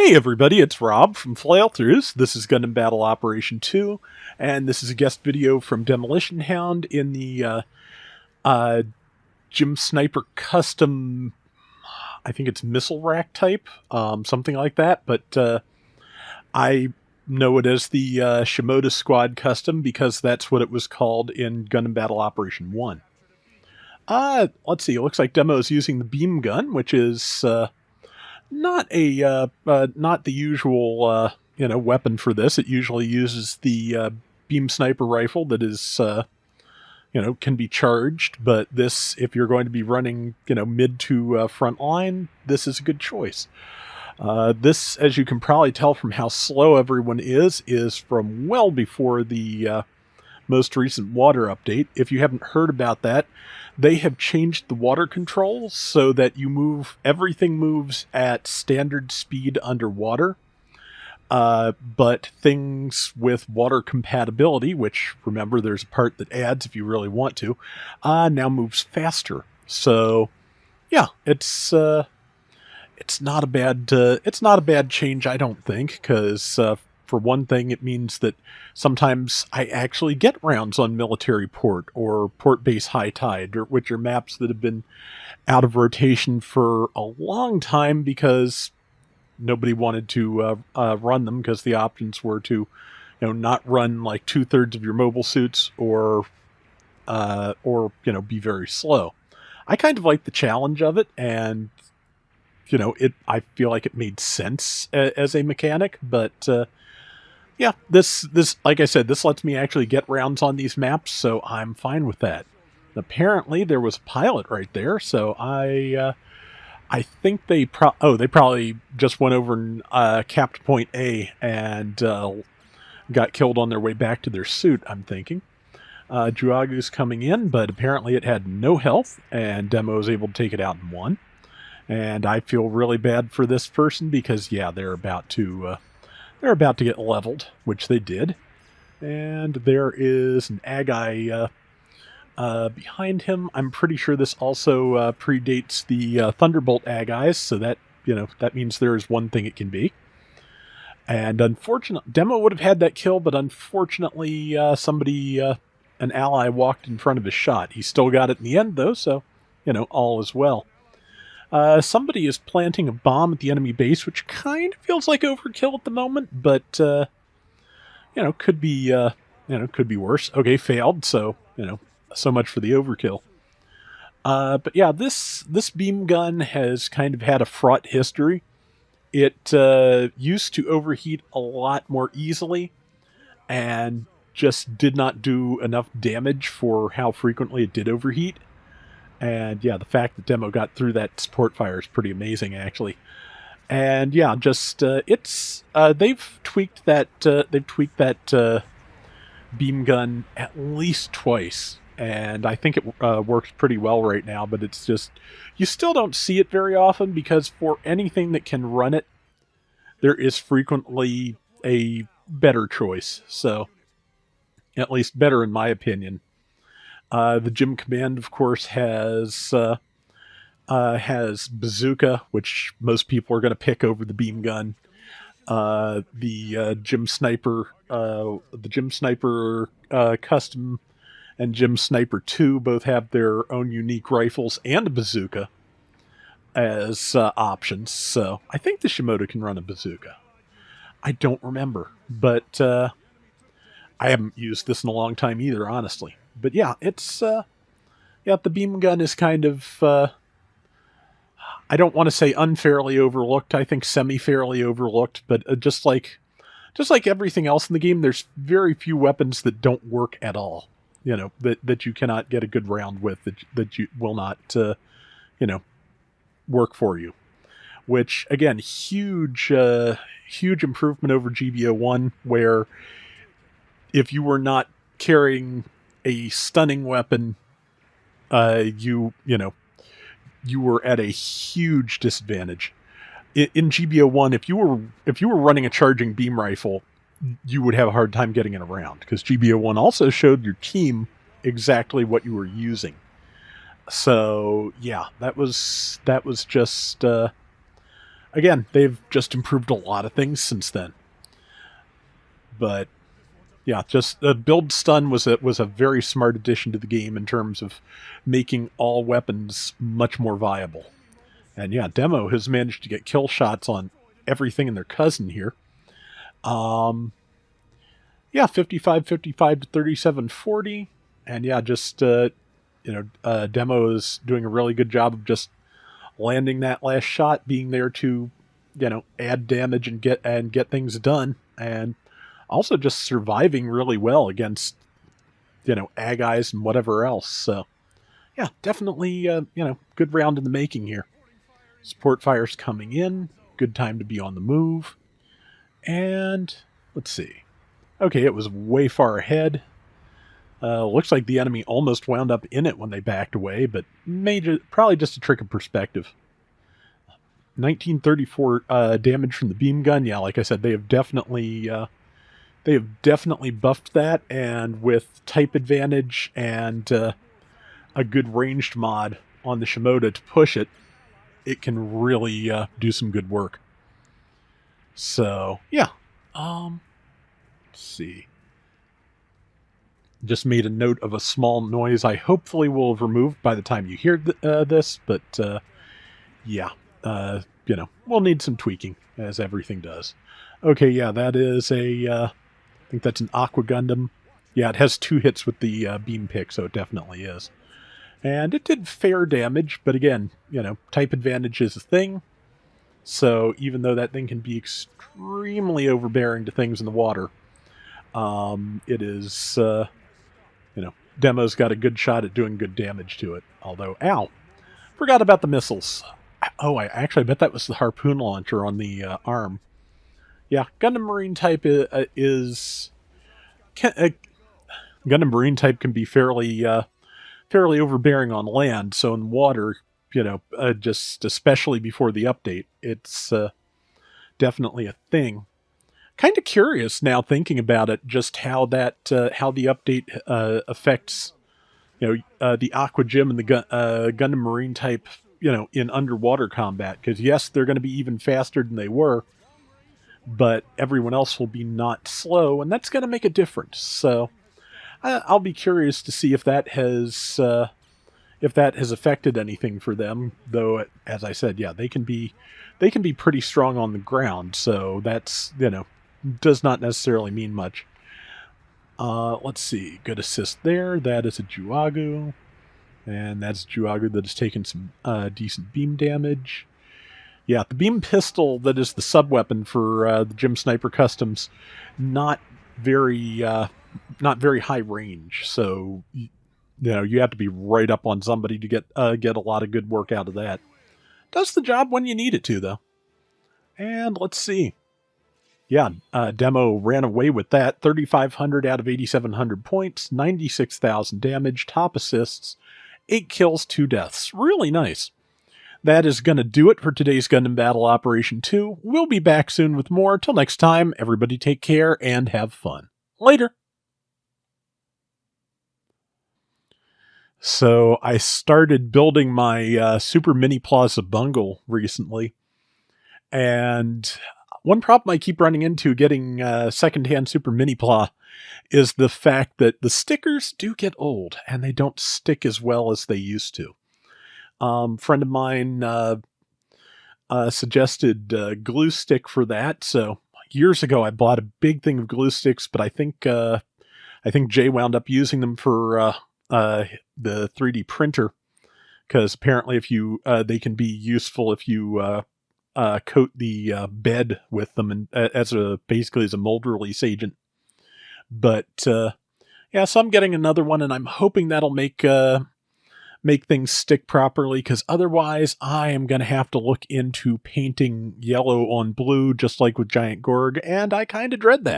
Hey everybody, it's Rob from Flailthroughs. This is Gundam Battle Operation 2, and this is a guest video from DemolitionHound in the uh, Gym Sniper Custom, I think it's missile rack type, something like that, but I know it as the Shimoda Squad Custom because that's what it was called in Gundam Battle Operation 1. Let's see, it looks like Demo is using the beam gun, which is not the usual weapon for this. It usually uses the beam sniper rifle that is can be charged, but this, if you're going to be running mid to front line, this is a good choice. This, as you can probably tell from how slow everyone is from well before the most recent water update. If you haven't heard about that, they have changed the water controls so that everything moves at standard speed underwater. But things with water compatibility, which, remember, there's a part that adds if you really want to, now moves faster. So, yeah, it's not a bad change, I don't think, because for one thing, it means that sometimes I actually get rounds on Military Port or Port Base High Tide, which are maps that have been out of rotation for a long time because nobody wanted to run them, because the options were to not run like 2/3 of your mobile suits or be very slow. I kind of like the challenge of it, and I feel like it made sense as a mechanic, but yeah, this like I said, this lets me actually get rounds on these maps, so I'm fine with that. Apparently, there was a pilot right there, so I think they probably just went over and capped point A and got killed on their way back to their suit, I'm thinking. Juagu's coming in, but apparently it had no health, and Demo was able to take it out in one. And I feel really bad for this person because, yeah, they're about to get leveled, which they did. And there is an Agi behind him. I'm pretty sure this also predates the Thunderbolt Agis, so that means there is one thing it can be. And unfortunately, Demo would have had that kill, but unfortunately, an ally walked in front of his shot. He still got it in the end, though, so all is well. Somebody is planting a bomb at the enemy base, which kind of feels like overkill at the moment, but could be worse. Okay, failed. So so much for the overkill. But yeah, this beam gun has kind of had a fraught history. It used to overheat a lot more easily, and just did not do enough damage for how frequently it did overheat. And yeah, the fact that Demo got through that support fire is pretty amazing, actually. And yeah, just they've tweaked that beam gun at least twice, and I think it works pretty well right now. But it's just, you still don't see it very often, because for anything that can run it, there is frequently a better choice. So, at least better in my opinion. The Gym Command, of course, has Bazooka, which most people are going to pick over the beam gun. The Gym Sniper Custom and Gym Sniper 2 both have their own unique rifles and a bazooka as options. So I think the Shimoda can run a bazooka. I don't remember, but I haven't used this in a long time either, honestly. But yeah, it's the beam gun is kind of I don't want to say unfairly overlooked. I think semi-fairly overlooked, but just like everything else in the game, there's very few weapons that don't work at all. That you cannot get a good round with, that you will not work for you. Which, again, huge improvement over GBO1, where if you were not carrying a stunning weapon, you were at a huge disadvantage. In GBO1, if you were running a charging beam rifle, you would have a hard time getting it around, because GBO1 also showed your team exactly what you were using. So yeah, that was just again, they've just improved a lot of things since then. But yeah, just the build stun was a very smart addition to the game in terms of making all weapons much more viable. And yeah, Demo has managed to get kill shots on everything and their cousin here. Yeah, 55-55 to 37-40. And yeah, just Demo is doing a really good job of just landing that last shot, being there to, add damage and get things done, and also just surviving really well against, ag eyes and whatever else. So yeah, definitely, good round in the making here. Support fire's coming in. Good time to be on the move. And let's see. Okay, it was way far ahead. Looks like the enemy almost wound up in it when they backed away, but probably just a trick of perspective. 1934 damage from the beam gun. Yeah, like I said, they have definitely buffed that, and with type advantage and a good ranged mod on the Shimoda to push it, it can really do some good work. So yeah, let's see. Just made a note of a small noise I hopefully will have removed by the time you hear this, but yeah, we'll need some tweaking, as everything does. Okay, yeah, that is I think that's an Aqua Gundam. Yeah, it has 2 hits with the beam pick, so it definitely is. And it did fair damage, but again, type advantage is a thing. So even though that thing can be extremely overbearing to things in the water, it is, Demo's got a good shot at doing good damage to it. Although, ow, forgot about the missiles. Oh, I bet that was the harpoon launcher on the arm. Yeah, Gundam Marine type Gundam Marine type can be fairly overbearing on land. So in water, just especially before the update, it's definitely a thing. Kind of curious now thinking about it, just how the update affects the Aqua Gym and the Gundam Marine type in underwater combat, because yes, they're going to be even faster than they were, but everyone else will be not slow, and that's going to make a difference. So I'll be curious to see if that has affected anything for them. Though, as I said, yeah, they can be pretty strong on the ground, so that's does not necessarily mean much. Let's see. Good assist there. That is a Juagu. And that's a Juagu that has taken some decent beam damage. Yeah, the beam pistol that is the sub-weapon for the Gym Sniper Customs, not very high range. So, you have to be right up on somebody to get a lot of good work out of that. Does the job when you need it to, though. And let's see. Yeah, Demo ran away with that. 3,500 out of 8,700 points, 96,000 damage, top assists, 8 kills, 2 deaths. Really nice. That is going to do it for today's Gundam Battle Operation 2. We'll be back soon with more. Till next time, everybody take care and have fun. Later. So I started building my Super Mini Plaza Bungle recently, and one problem I keep running into getting secondhand Super Mini Pla is the fact that the stickers do get old and they don't stick as well as they used to. Friend of mine suggested glue stick for that. So years ago, I bought a big thing of glue sticks, but I think Jay wound up using them for the 3D printer, because apparently if you they can be useful if you coat the bed with them and basically as a mold release agent. But yeah, so I'm getting another one, and I'm hoping that'll make things stick properly, because otherwise I am going to have to look into painting yellow on blue, just like with Giant Gorg, and I kind of dread that.